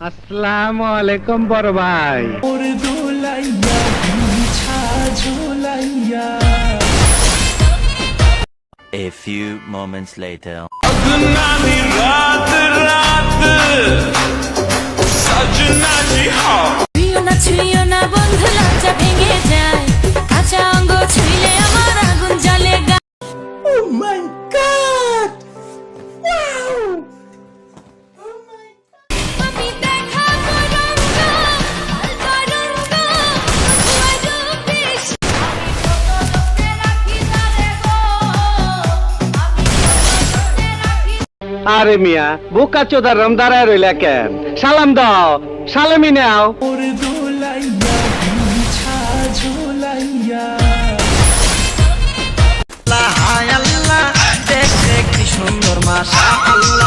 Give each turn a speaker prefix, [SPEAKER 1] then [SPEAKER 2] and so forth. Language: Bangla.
[SPEAKER 1] আসসালামু আলাইকুম বড় ভাই।
[SPEAKER 2] A few moments later.
[SPEAKER 3] ছুঁয়ো না ছুঁয়ো না বন্ধু লজ্জা ভেঙে যায়, কাঁচা অঙ্গ ছুঁইলে আমার আগুন জ্বলে গা। আমি দেখা করঙ্গ, করঙ্গ, বড় বেশ। আমি কত লোকে রাখি তারে গো, আমি কত লোকে রাখি।
[SPEAKER 1] আরে মিয়া বোকা চোদার রম দাঁড়ায় রইলা কেন? সালাম দাও, সালামি নাও।
[SPEAKER 4] আল্লাহ দেখতে কি সুন্দর মাশাআল্লাহ।